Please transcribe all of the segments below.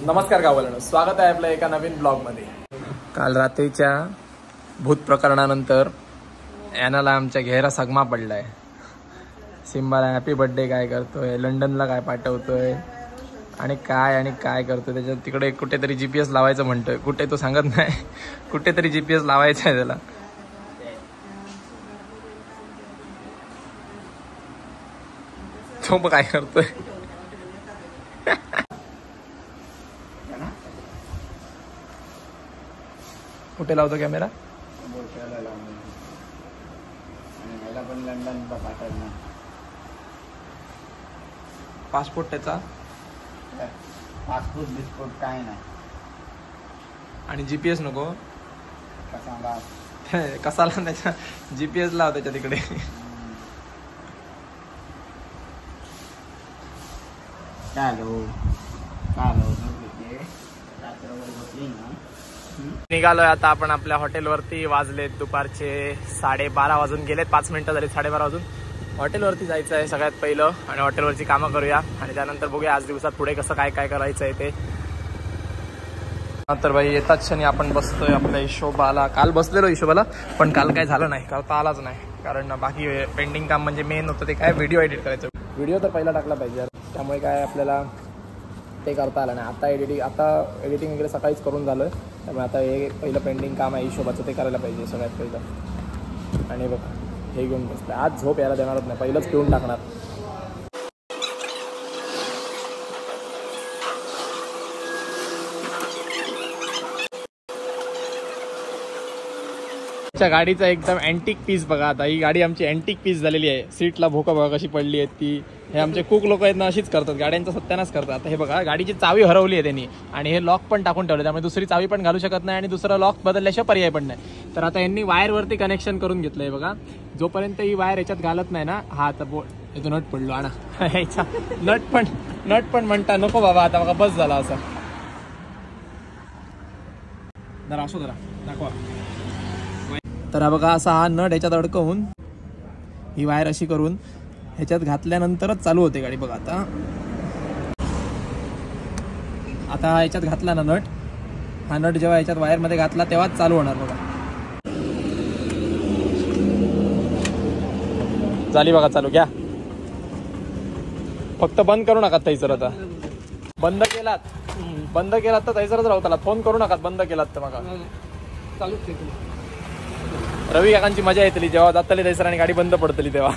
नमस्कार गाववाल्यांनो, स्वागत आहे आपल्या एका नवीन ब्लॉगमध्ये। काल रात्रीच्या भूत प्रकरणानंतर ॲनाला आमच्या घेरा सगमा पडलाय। सिम्बाला हॅपी बर्थडे काय करतोय, लंडनला काय पाठवतोय आणि काय करतोय, त्याच्या तिकडे कुठेतरी GPS लावायचं म्हणतोय, कुठे तो सांगत नाही, कुठेतरी GPS लावायचं आहे त्याला। तो मग काय करतोय, कुठे लावतो कॅमेरा? पासपोर्ट त्याचा, पासपोर्ट बिस्पोर्ट काय नाही, आणि GPS नको कसाला त्याच्या GPS लाव त्याच्या तिकडे। निघालोय आता आपण आपल्या हॉटेलवरती। वाजलेत दुपारचे 12:30 वाजून गेलेत, 5 मिनिटं झाली 12:30 वाजून। हॉटेलवरती जायचं आहे सगळ्यात पहिलं आणि हॉटेलवरची कामं करूया आणि त्यानंतर बघूया आज दिवसात पुढे कसं काय करायचं आहे ते। तर भाई येतात क्षणी आपण बसतोय आपल्या हिशोबाला। काल बसलेलो हिशोबाला, पण काल काय झालं नाही, काल तर आलाच नाही, कारण बाकी पेंडिंग काम म्हणजे मेन होतं ते काय व्हिडिओ एडिट करायचं। व्हिडिओ तर पहिला टाकला पाहिजे, त्यामुळे काय आपल्याला ते करता आलं नाही। आता एडिटिंग वगैरे सकाळीच करून झालं, त्यामुळे आता हे पहिलं पेंडिंग काम आहे हिशोबाचं, ते करायला पाहिजे सगळ्यात पहिलं। आणि बघ हे घेऊन बसलं, आज झोप यायला देणारच नाही, पहिलंच घेऊन टाकणार। गाडीचा एकदम अँटिक पीस बघा। आता ही गाडी आमची अँटिक पीस झालेली आहे। सीटला भोकं बघा कशी पडली आहे ती। हे आमचे कुक लोक आहेत ना, अशीच करतात, गाड्यांचा सत्यानाश करतात। आता हे बघा गाडीची चावी हरवली आहे त्यांनी, आणि हे लॉक पण टाकून ठेवले, त्यामुळे दुसरी चावी पण घालू शकत नाही आणि दुसरा लॉक बदलल्याशिवाय पर्याय पण नाही। तर आता यांनी वायरवरती कनेक्शन करून घेतलंय बघा। जोपर्यंत ही वायर याच्यात घालत नाही ना, हा आता याचा नट पडलो आणा याचा नट पण म्हणता नको बाबा, आता बघा बस झाला असा। जरा असो जरा दाखवा। तर हा बघा असा हा नट ह्याच्यात अडकवून ही वायर अशी करून ह्याच्यात घातल्यानंतरच चालू होते गाडी बघा। आता ह्याच्यात घातला ना नट, हा नट जेव्हा ह्याच्यात वायरमध्ये घातला तेव्हाच चालू होणार बघा। झाली बघा चालू, घ्या फक्त बंद करू नका थैसर। आता बंद केलात तर थैसरच राहू, त्याला फोन करू नका बंद केलात तर मग चालू। रवी काकांची मजा येतली जेव्हा जातली थैसर आणि गाडी बंद पडतली तेव्हा।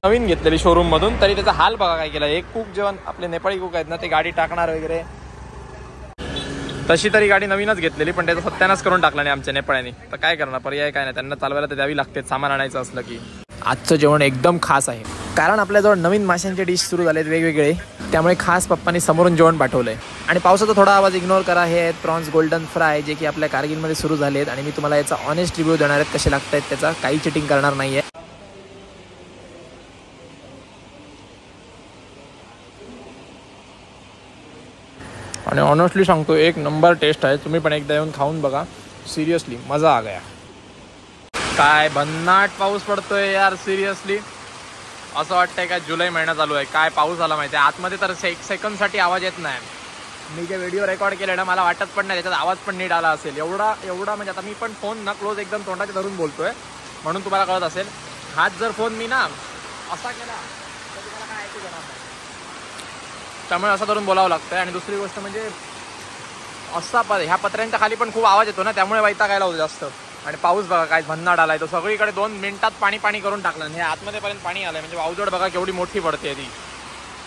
नवीन घेतलेली शोरूम मधून, तरी त्याचा हाल बघा काय केला। एक कुक जेव्हा आपले नेपाळी कुक आहेत ना, ते गाडी टाकणार वगैरे, तशी तरी गाडी नवीनच घेतलेली, पण त्याचा सत्यानाश करून टाकला नाही आमच्या नेपाळ्यांनी। तर काय करणार, पर्याय काय नाही, त्यांना चालवायला तर द्यावी लागते सामान आणायचं असलं की। आजचं जेवण एकदम खास आहे, कारण आपल्याजवळ नवीन माशांचे डिश सुरू झालेत वेगवेगळे, त्यामुळे खास पप्पांनी समोरून जेवण पाठवलंय। आणि पावसाचा थोडा आवाज इग्नोर करा। हे आहेत प्रॉन्स गोल्डन फ्राय, जे की आपल्या कारगिलमध्ये सुरू झालेत, आणि मी तुम्हाला याचा ऑनेस्ट रिव्ह्यू देणार आहेत कसे लागत आहेत त्याचा, काही चिटिंग करणार नाहीये। आणि ऑनेस्टली सांगतो, एक नंबर टेस्ट आहे, तुम्ही पण एकदा येऊन खाऊन बघा, सिरियसली मजा आ गया। काय भन्नाट पाऊस पडतोय यार, सिरियसली असं वाटतंय काय जुलै महिना चालू आहे, काय पाऊस आला माहिती आहे। आतमध्ये तर सेकंदसाठी आवाज येत नाही। मी जे व्हिडिओ रेकॉर्ड केले ना, मला वाटत पण नाही त्याच्यात आवाज पण नीट आला असेल, एवढा म्हणजे आता मी पण फोन ना क्लोज एकदम तोंडाच्या धरून बोलतोय, म्हणून तुम्हाला कळत असेल। हाच जर फोन मी ना असा केला तर तुम्हाला काय ऐकू येणार नाही, त्यामुळे असं धरून बोलावं लागतंय। आणि दुसरी गोष्ट म्हणजे असा ह्या पत्र्यांच्या खाली पण खूप आवाज येतो ना, त्यामुळे वैतागायला होतं जास्त। आणि पाऊस बघा काय भन्नाट आलाय, तो सगळीकडे 2 मिनिटात पाणी करून टाकलं, आणि आतमध्ये पर्यंत पाणी आलंय, म्हणजे वावजोड बघा केवढी मोठी पडते ती।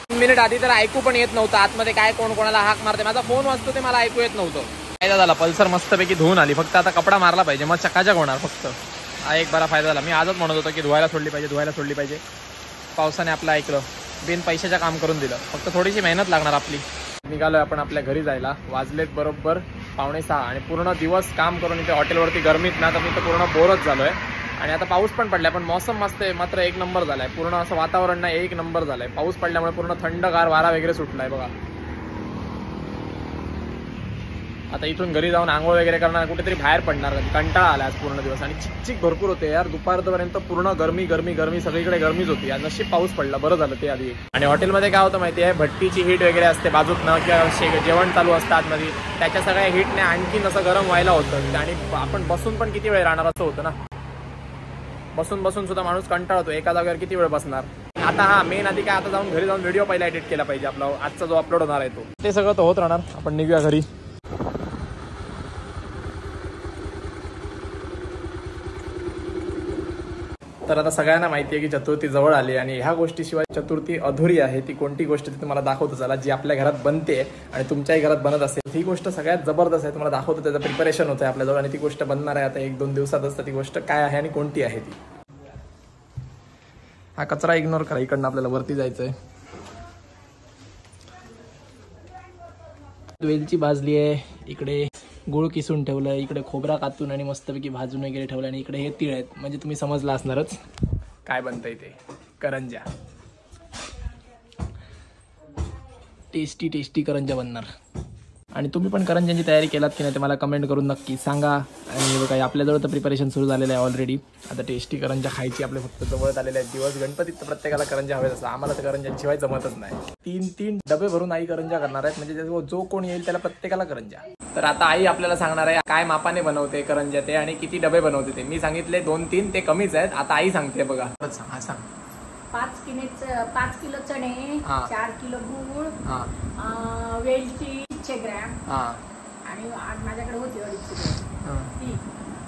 3 मिनिट आधी तर ऐकू पण येत नव्हतं आतमध्ये काय कोण कोणाला हाक मारते, माझा फोन वाजतो ते मला ऐकू येत नव्हतं। फायदा झाला, पल्सर मस्तपैकी धुवून आली, फक्त आता कपडा मारला पाहिजे, मग चकाचक होणार फक्त, हा एक बरा फायदा झाला। मी आजच म्हणत होतो की धुवायला सोडली पाहिजे, पावसाने आपलं ऐकलं, बिन पैशाचं काम करून दिलं, फक्त थोडीशी मेहनत लागणार आपली। निघालोय आपण आपल्या घरी जायला, वाजलेत बरोबर 5:45, आणि पूर्ण दिवस काम करून इथे हॉटेलवरती गरमीत ना, तर मी तर पूर्ण बोरच झालोय। आणि आता पाऊस पण पडलाय, पण मौसम मस्त आहे, मात्र एक नंबर झालाय, पूर्ण असं वातावरण नाही, एक नंबर झालंय। पाऊस पडल्यामुळे पूर्ण थंडगार वारा वगैरे सुटलाय बघा। आता इथून घरी जाऊन आंघोळ वगैरे करणार, कुठेतरी बाहेर पडणार. कंटाळा आला आज पूर्ण दिवस आणि चिकचिक भरपूर होते यार. दुपारपर्यंत पूर्ण गरमी गरमी गरमी, सगळीकडे गरमीच होती. आज नशीब पाऊस पडला, बरं झालं ते आधी. आणि हॉटेलमध्ये काय होतं माहिती आहे, भट्टीची हीट वगैरे असते बाजूतनं किंवा जेवण चालू असतं आतमध्ये, त्याच्या सगळ्या हीटने आणखी असं गरम व्हायला होतं. आणि आपण बसून पण किती वेळ राहणार असं होतं ना. बसून बसून सुद्धा माणूस कंटाळतो, एका जागेवर किती वेळ बसणार. आता हा मेन आधी काय, आता जाऊन घरी जाऊन व्हिडिओ पहिला एडिट केला पाहिजे आपला आजचा जो अपलोड होणार आहे तो. ते सगळं तर होत राहणार. आपण निघूया घरी. तर आता सगळ्यांना माहिती आहे की चतुर्थी जवळ आली आणि ह्या गोष्टीशिवाय चतुर्थी अधुरी आहे. ती कोणती गोष्ट ती तुम्हाला दाखवतो चला, जी आपल्या घरात बनते आणि तुमच्याही घरात बनत असेल. ही गोष्ट सगळ्यात जबरदस्त आहे, तुम्हाला दाखवतो. त्याचं प्रिपरेशन होतं आपल्याजवळ आणि ती गोष्ट बनणार आहे आता 1-2 दिवसातच. तर ती गोष्ट काय आहे आणि कोणती आहे ती. हा कचरा इग्नोर करा, इकडनं आपल्याला वरती जायचंय. वेलची भाजली आहे, इकडे गुळ किसून ठेवलं, इकडे खोबरा कातून आणि मस्तपैकी भाजून वगैरे ठेवलं आणि इकडे हे तीळ आहेत. म्हणजे तुम्ही समजला असणारच काय बनतंय ते. करंजा, टेस्टी टेस्टी करंजा बनणार. आणि तुम्ही पण करंजांची तयारी केलात की नाही ते मला कमेंट करून नक्की सांगा. आणि बघा आपल्याजवळ तर प्रिपरेशन सुरू झालेलं आहे ऑलरेडी. आता टेस्टी करंजा खायची आपले फक्त जवळ आलेले आहेत दिवस. गणपतीत तर प्रत्येकाला करंजा हवेच असतं, आम्हाला तर करंजाशिवाय जमतच नाही. 3 डबे भरून आई करंजा करणार आहेत, म्हणजे जो कोण येईल त्याला प्रत्येकाला करंजा. तर आता आई आपल्याला सांगणार आहे काय मापाने बनवते करंजा ते आणि किती डबे बनवते ते. मी सांगितले 2-3 ते कमीच आहेत. आता आई सांगते बघा. हा सांग. 5 किलो चणे, 4 किलो गूळ, वेलची 100 ग्रॅम आणि माझ्याकडे होती 250 ग्रॅम ती,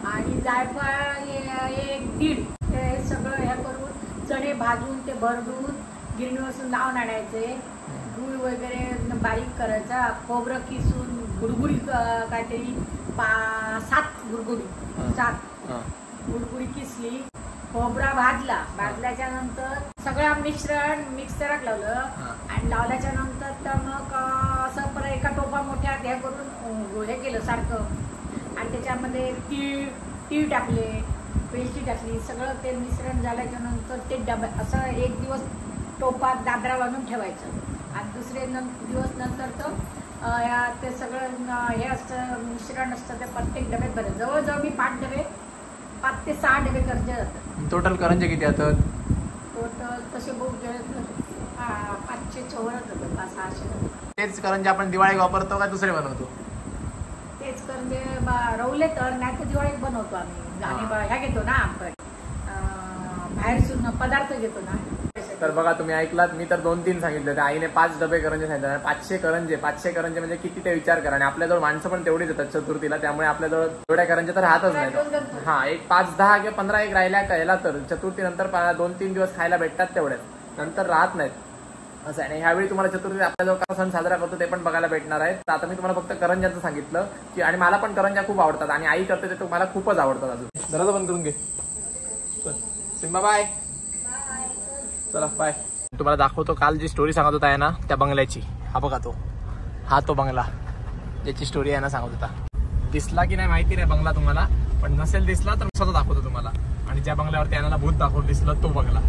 आणि जायफळ 1-1.5. हे सगळं हे करून चणे भाजून ते भरडून गिरणीपासून लावून आणायचे. गूळ वगैरे बारीक करायचा, खोबरं किसून गुडगुडी काहीतरी 7 गुडगुडी किसली, खोबरा भाजल्याच्या नंतर सगळं मिश्रण मिक्सरात लावलं आणि लावल्याच्या नंतर तर मग असं परत एका टोपा मोठ्या हे करून हे केलं सारखं. आणि त्याच्यामध्ये तीळ टाकले, वेलची टाकली, सगळं ते मिश्रण झाल्याच्या नंतर ते डबा असं 1 दिवस टोपात दादरा बांधून ठेवायचं. आणि दुसरे दिवस नंतर तर ते सगळं हे असतं मिश्रण असतं ते प्रत्येक डब्यात भरायचं. जवळजवळ मी 5 ते 6 डबे करंजे जातात. टोटल करंजे किती येतात? टोटल तसे बघू 500 होतात, 500-600. तेच करंजे आपण दिवाळी वापरतो का दुसरे बनवतो? तेच करंजे रवले तर नाही तर दिवाळीत बनवतो आम्ही. आणि ह्या घेतो ना आपण बाहेरसून पदार्थ घेतो ना. तर बघा तुम्ही ऐकलात, मी तर 2-3 सांगितले. त्या आईने 5 डबे करंजे सांगितले. 500 करंजे म्हणजे किती ते विचार करा. आणि आपल्याजवळ माणसं पण तेवढीच येतात चतुर्थीला, त्यामुळे आपल्याजवळ तेवढ्या करंजे तर राहतच नाही. हा एक 5-10 किंवा 15 एक राहिल्या याला तर चतुर्थी नंतर 2-3 दिवस खायला भेटतात तेवढ्याच, नंतर राहत नाहीत असं. आणि ह्यावेळी तुम्हाला चतुर्थी आपल्याजवळ का सण साजरा करतो ते पण बघायला भेटणार आहे. तर आता मी तुम्हाला फक्त करंजाचं सांगितलं की, आणि मला पण करंजा खूप आवडतात आणि आई करते ते तुम्हाला खूपच आवडतात. अजून दरवाजा बंद करून घे. Simba bye. चला बाय. तुम्हाला दाखवतो काल जी स्टोरी सांगत होता आहे ना त्या बंगल्याची. हा बघा तो बंगला ज्याची स्टोरी आहे ना सांगत होता. दिसला की नाही माहिती नाही बंगला तुम्हाला, पण नसेल दिसला तर स्वतः दाखवतो तुम्हाला. आणि ज्या बंगल्यावरती यांना भूत दाखवून दिसलं तो बंगला.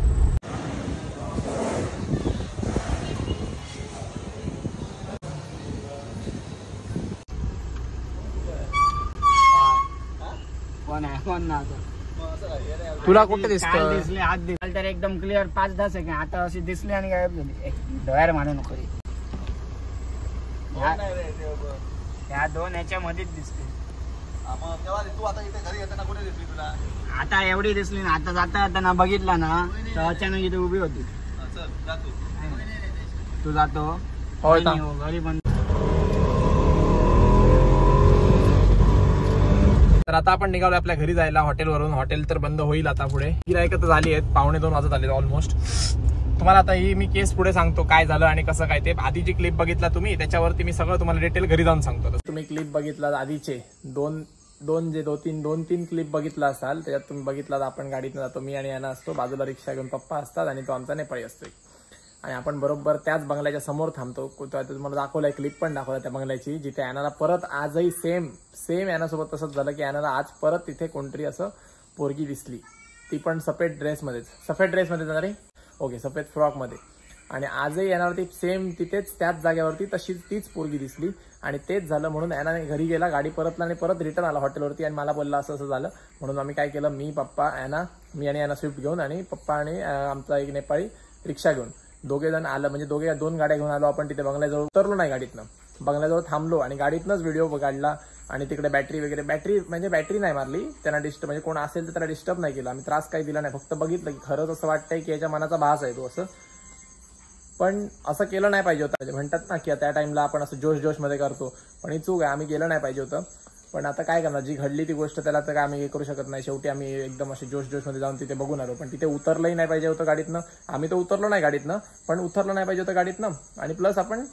तुला कुठे दिसले? हात दिसले तर एकदम क्लिअर 5-10 सेकंड. आता अशी दिसली आणि गायब झाली. डोळ्यावर मानू नको. त्या 2 ह्याच्यामध्येच दिसते. आता एवढी दिसली ना, आता जाता बघितला ना तर अचानक इथे उभी होती. तू जातो घरी बंद. तर आता आपण निघालो आपल्या घरी जायला हॉटेलवरून. हॉटेल तर बंद होईल आता पुढे. गिरायक तर झाली आहेत, 1:45 वाजत आले ऑलमोस्ट. तुम्हाला आता ही मी केस पुढे सांगतो काय झालं आणि कसं काय ते. आधीची क्लिप बघितला तुम्ही, त्याच्यावरती मी सगळं तुम्हाला डिटेल घरी जाऊन सांगतो. तुम्ही क्लिप बघितला आधीचे 2-3 क्लिप बघितला असाल, त्याच्यात तुम्ही बघितला आपण गाडीतनं जातो, मी आणि याना असतो, बाजूला रिक्षा घेऊन पप्पा असतात आणि तो आमचा नेपाळी असतोय. आणि आपण बरोबर त्याच बंगल्याच्या समोर थांबतो. तुम्हाला दाखवलाय, क्लिप पण दाखवला त्या बंगल्याची, जिथे यानाला परत आजही सेम यानासोबत तसंच झालं की यानाला आज परत तिथे कोणतरी असं पोरगी दिसली. ती पण सफेद ड्रेसमध्ये जाणारी. ओके, सफेद फ्रॉकमध्ये. आणि आजही यानावरती सेम तिथेच त्याच जागेवरती तशीच तीच पोरगी दिसली आणि तेच झालं म्हणून यानाने घरी गेला, गाडी परतला आणि परत रिटर्न आला हॉटेलवरती आणि मला बोलला असं असं झालं. म्हणून आम्ही काय केलं, मी आणि याना स्विफ्ट घेऊन आणि पप्पा आणि आमचा एक नेपाळी रिक्षा घेऊन दोघे जण आलं. म्हणजे दोन गाड्या घेऊन आलो आपण. तिथे बंगल्याजवळ उतरलो नाही गाडीतनं, बंगल्याजवळ थांबलो आणि गाडीतनंच व्हिडिओ काढला. आणि तिकडे बॅटरी नाही मारली त्यांना, डिस्टर्ब म्हणजे कोण असेल तर त्याला डिस्टर्ब नाही केलं आम्ही, त्रास काही दिला नाही. फक्त बघितलं की खरंच असं वाटतंय की याच्या मनाचा भास आहे तो असं. पण असं केलं नाही पाहिजे होतं. म्हणजे म्हणतात ना की त्या टाइमला आपण असं जोश मध्ये करतो, पण ही चूक आहे, आम्ही केलं नाही पाहिजे होतं. पण आता काय करणार, जी घडली ती गोष्ट त्याला तर काय आम्ही हे करू शकत नाही. शेवटी आम्ही एकदम असे जोश मध्ये जाऊन तिथे बघून आलो. पण तिथे उतरलंही नाही पाहिजे होतं गाडीतनं. आम्ही तर उतरलो नाही गाडीतनं, पण उतरलं नाही पाहिजे होतं गाडीतनं. आणि प्लस आपण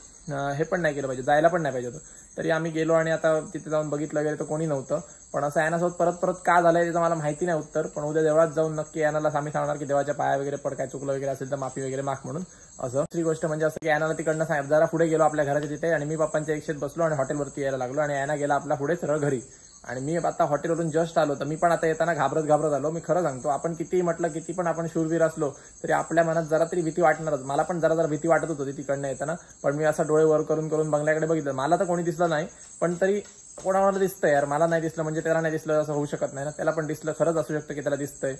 हे पण नाही केलं पाहिजे, जायला पण नाही पाहिजे होतं. तरी आम्ही गेलो आणि आता तिथे जाऊन बघितलं वगैरे तर कोणी नव्हतं. पण असं यानासोबत परत का झालंय त्याचं मला माहिती नाही उत्तर. पण उद्या देवळात जाऊन नक्की यानाला आम्ही सांगणार की देवाच्या पाया वगैरे पड, काय चुकलं वगैरे असेल तर माफी वगैरे माग म्हणून. असं दुसरी गोष्ट म्हणजे असं की यानाला तिकडनं साहेब जरा पुढे गेलो आपल्या घराच्या तिथे आणि मी पप्पांच्या रिक्षेत बसलो आणि हॉटेलवरती यायला लागलो आणि याना गेला आपल्या पुढे सरळ घरी. आणि मी आता हॉटेलवरून जस्ट आलो, तर मी पण आता येताना घाबरत आलो. मी खरं सांगतो, आपण किती म्हटलं किती पण आपण शूरवीर असलो तरी आपल्या मनात जरा तरी भीती वाटणारच. मला पण जरा भीती वाटत होती तिकडनं येताना. पण मी असं डोळे वर करून बंगल्याकडे बघितलं. मला तर कोणी दिसलं नाही, पण तरी कोणाला दिसतं यार. मला नाही दिसलं म्हणजे त्याला नाही दिसलं असं होऊ शकत नाही ना. त्याला पण दिसलं, खरंच असू शकतं की त्याला दिसतंय.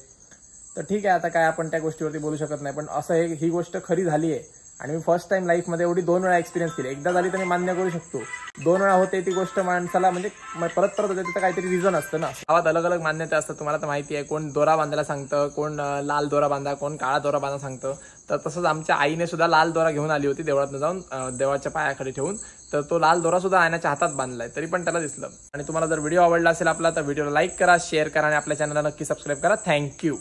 तर ठीक आहे, आता काय आपण त्या गोष्टीवरती बोलू शकत नाही. पण असं ही गोष्ट खरी झाली आहे आणि मी फर्स्ट टाइम लाईफमध्ये एवढी 2 वेळा एक्सपिरियन्स केली. एकदा झाली तर मी मान्य करू शकतो, 2 वेळा होते ती गोष्ट माणसाला म्हणजे परत होते, तिथं काहीतरी रिझन असतं ना. गावात अलग मान्यता असतात, तुम्हाला तर माहिती आहे. कोण दोरा बांधायला सांगतं, कोण लाल दोरा बांधा, कोण काळा दोरा बांधा सांगतं. तर तसंच आमच्या आईने सुद्धा लाल दोरा घेऊन आली होती देवळातनं जाऊन, देवाच्या पायाखाली ठेवून. तर तो लाल दोरा सुद्धा आयनाच्या हातात बांधलाय, तरी पण त्याला दिसलं. आणि तुम्हाला जर व्हिडिओ आवडला असेल आपला तर व्हिडिओला लाईक करा, शेअर करा आणि आपल्या चॅनलला नक्की सबस्क्राईब करा. थँक्यू.